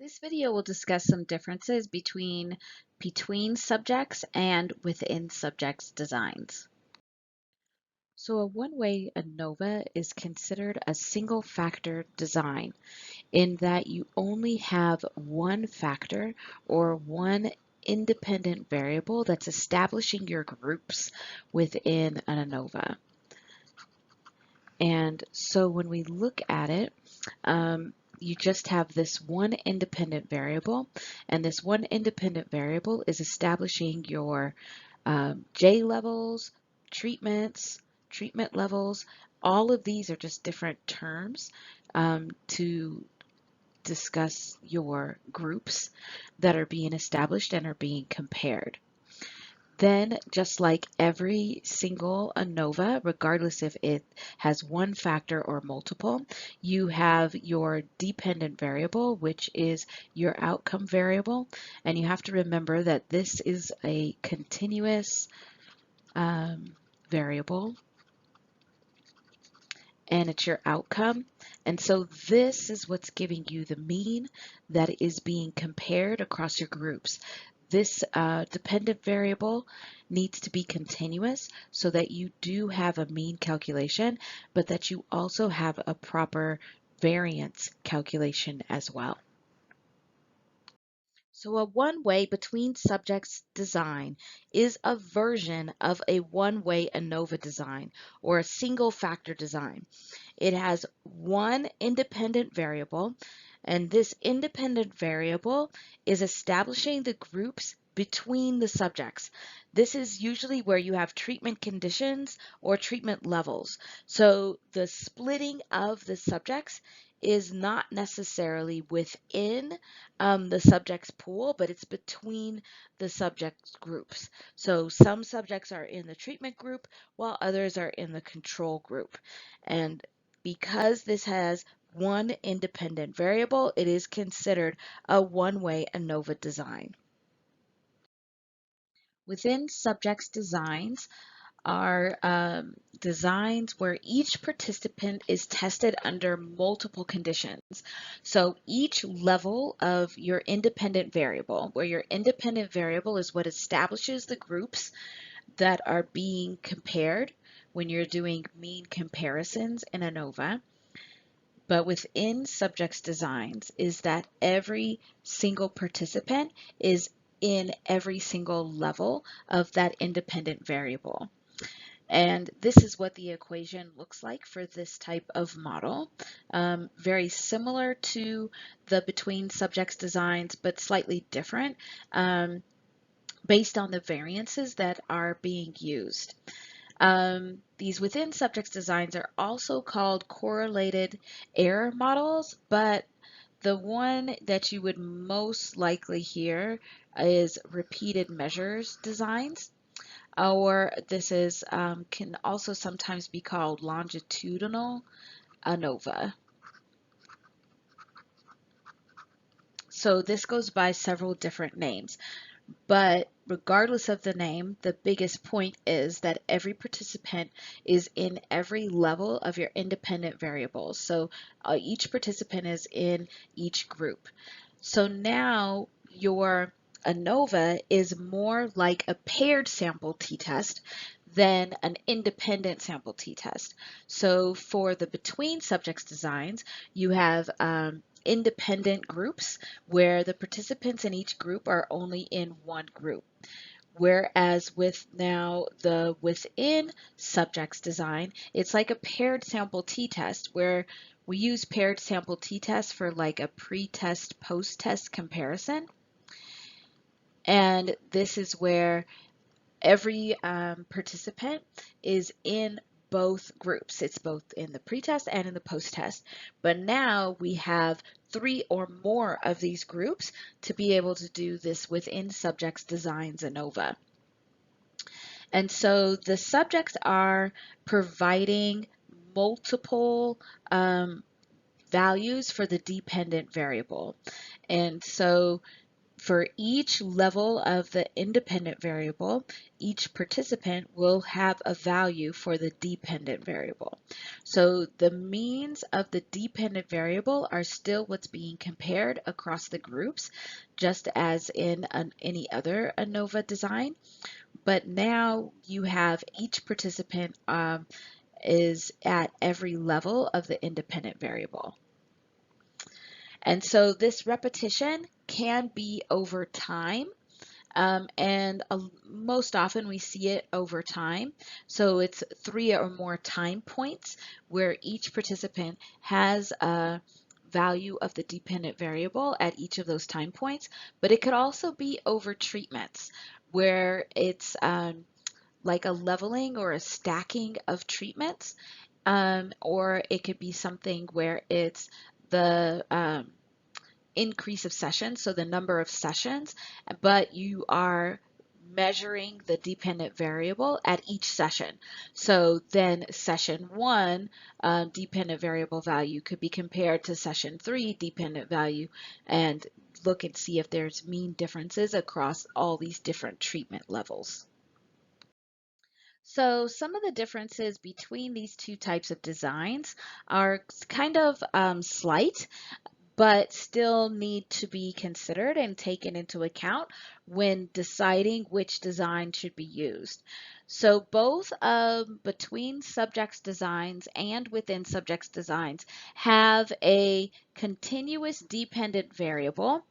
This video will discuss some differences between subjects and within subjects designs. So a one-way ANOVA is considered a single factor design in that you only have one factor or one independent variable that's establishing your groups within an ANOVA. And so when we look at it, you just have this one independent variable, and this one independent variable is establishing your J levels, treatments, treatment levels. All of these are just different terms to discuss your groups that are being established and are being compared. Then, just like every single ANOVA, regardless if it has one factor or multiple, you have your dependent variable, which is your outcome variable. And you have to remember that this is a continuous variable, and it's your outcome. And so this is what's giving you the mean that is being compared across your groups. This dependent variable needs to be continuous so that you do have a mean calculation, but that you also have a proper variance calculation as well. So a one-way between subjects design is a version of a one-way ANOVA design or a single factor design. It has one independent variable, and this independent variable is establishing the groups between the subjects. This is usually where you have treatment conditions or treatment levels. So the splitting of the subjects is not necessarily within the subjects pool, but it's between the subject groups. So some subjects are in the treatment group while others are in the control group. And because this has one independent variable, it is considered a one-way ANOVA design. Within subjects designs are designs where each participant is tested under multiple conditions. So each level of your independent variable, where your independent variable is what establishes the groups that are being compared when you're doing mean comparisons in ANOVA. But within subjects designs is that every single participant is in every single level of that independent variable. And this is what the equation looks like for this type of model. Very similar to the between subjects designs, but slightly different based on the variances that are being used. These within subjects designs are also called correlated error models, but the one that you would most likely hear is repeated measures designs, or this is can also sometimes be called longitudinal ANOVA. So this goes by several different names. But regardless of the name, the biggest point is that every participant is in every level of your independent variables. So each participant is in each group. So now your ANOVA is more like a paired sample t-test than an independent sample t-test. So for the between subjects designs, you have independent groups where the participants in each group are only in one group. Whereas with now the within subjects design, it's like a paired sample t-test where we use paired sample t-test for like a pre-test, post-test comparison. And this is where every participant is in both groups. It's both in the pretest and in the post-test. But now we have 3 or more of these groups to be able to do this within subjects designs ANOVA. And so the subjects are providing multiple values for the dependent variable. And so For each level of the independent variable, each participant will have a value for the dependent variable. So the means of the dependent variable are still what's being compared across the groups, just as in any other ANOVA design. But now you have each participant is at every level of the independent variable. And so this repetition can be over time, and most often we see it over time. So it's 3 or more time points where each participant has a value of the dependent variable at each of those time points, but it could also be over treatments where it's like a leveling or a stacking of treatments, or it could be something where it's the increase of sessions, so the number of sessions, but you are measuring the dependent variable at each session. So then session 1 dependent variable value could be compared to session 3 dependent value, and look and see if there's mean differences across all these different treatment levels. So some of the differences between these two types of designs are kind of slight, but still need to be considered and taken into account when deciding which design should be used. So both between subjects designs and within subjects designs have a continuous dependent variable.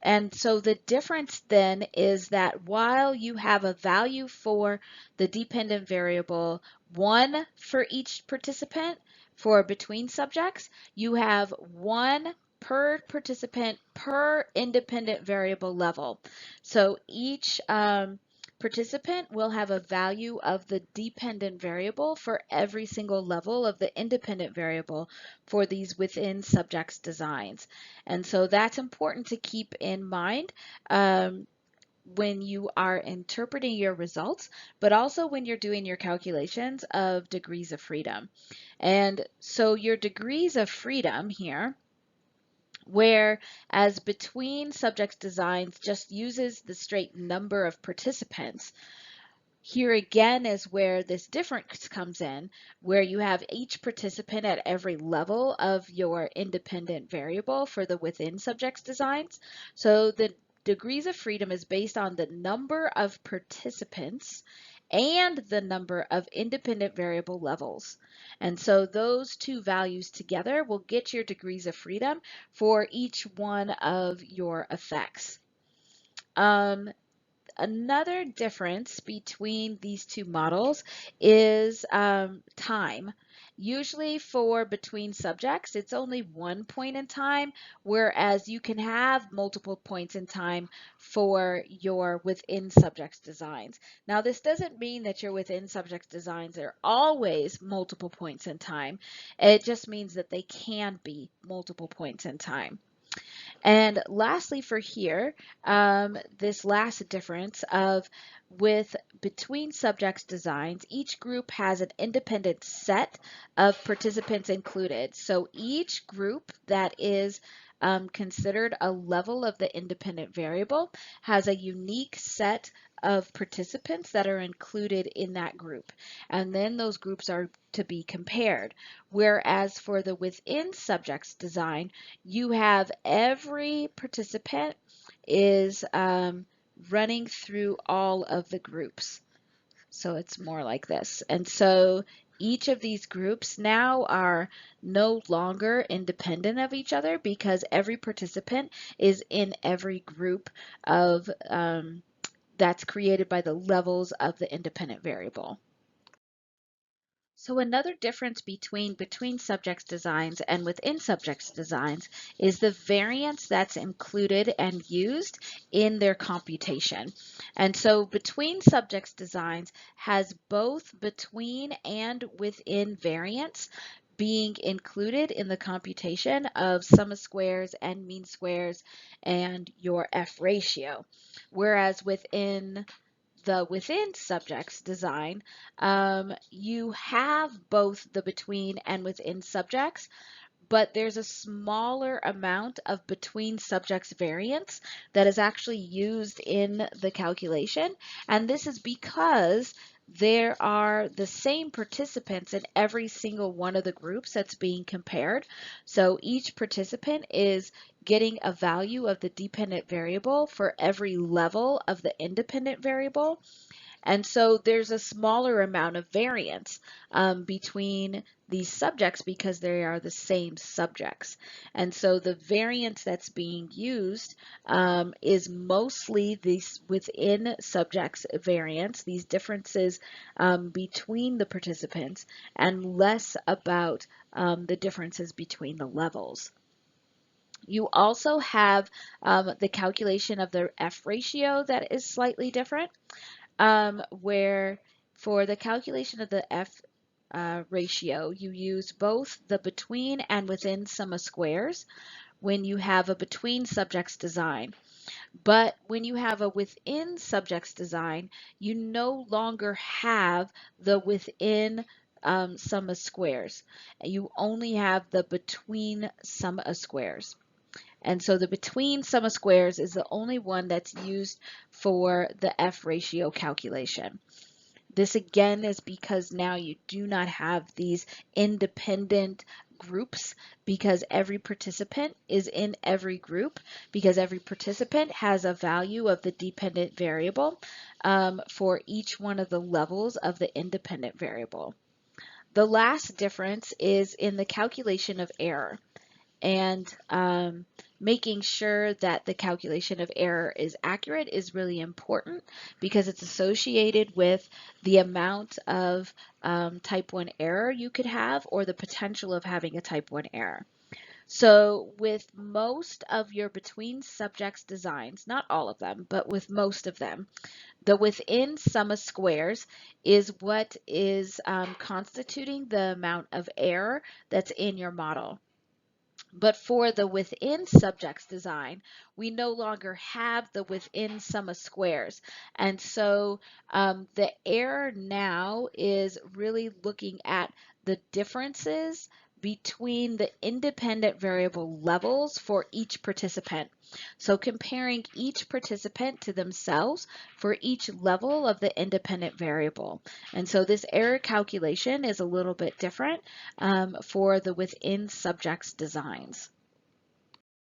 And so the difference then is that while you have a value for the dependent variable, one for each participant, for between subjects, you have one per participant per independent variable level. So each participant will have a value of the dependent variable for every single level of the independent variable for these within subjects designs. And so that's important to keep in mind when you are interpreting your results, but also when you're doing your calculations of degrees of freedom. And so your degrees of freedom here, whereas between subjects designs just uses the straight number of participants, here again is where this difference comes in, where you have each participant at every level of your independent variable for the within subjects designs. So the degrees of freedom is based on the number of participants and the number of independent variable levels. And so those two values together will get your degrees of freedom for each one of your effects. Another difference between these two models is time. Usually for between subjects, it's only one point in time, whereas you can have multiple points in time for your within subjects designs. Now, this doesn't mean that your within subjects designs are always multiple points in time. It just means that they can be multiple points in time. And lastly for here, this last difference of with between subjects designs, each group has an independent set of participants included. So each group that is considered a level of the independent variable has a unique set of participants that are included in that group. And then those groups are to be compared. Whereas for the within subjects design, you have every participant is running through all of the groups. So it's more like this. And so each of these groups now are no longer independent of each other because every participant is in every group of that's created by the levels of the independent variable. So another difference between subjects designs and within subjects designs is the variance that's included and used in their computation. And so between subjects designs has both between and within variance being included in the computation of sum of squares and mean squares and your F ratio. Whereas within the within subjects design, you have both the between and within subjects, but there's a smaller amount of between subjects variance that is actually used in the calculation. And this is because there are the same participants in every single one of the groups that's being compared. So each participant is getting a value of the dependent variable for every level of the independent variable. And so there's a smaller amount of variance between these subjects because they are the same subjects. And so the variance that's being used is mostly these within subjects variance, these differences between the participants, and less about the differences between the levels. You also have the calculation of the F ratio that is slightly different, where for the calculation of the F ratio, you use both the between and within sum of squares when you have a between subjects design. But when you have a within subjects design, you no longer have the within sum of squares. You only have the between sum of squares. And so the between sum of squares is the only one that's used for the F ratio calculation. This again is because now you do not have these independent groups because every participant is in every group because every participant has a value of the dependent variable for each one of the levels of the independent variable. The last difference is in the calculation of error, and making sure that the calculation of error is accurate is really important because it's associated with the amount of type 1 error you could have or the potential of having a type 1 error. So with most of your between subjects designs, not all of them, but with most of them, the within sum of squares is what is constituting the amount of error that's in your model. But for the within subjects design, we no longer have the within sum of squares. And so the error now is really looking at the differences between the independent variable levels for each participant. So comparing each participant to themselves for each level of the independent variable. And so this error calculation is a little bit different for the within subjects designs.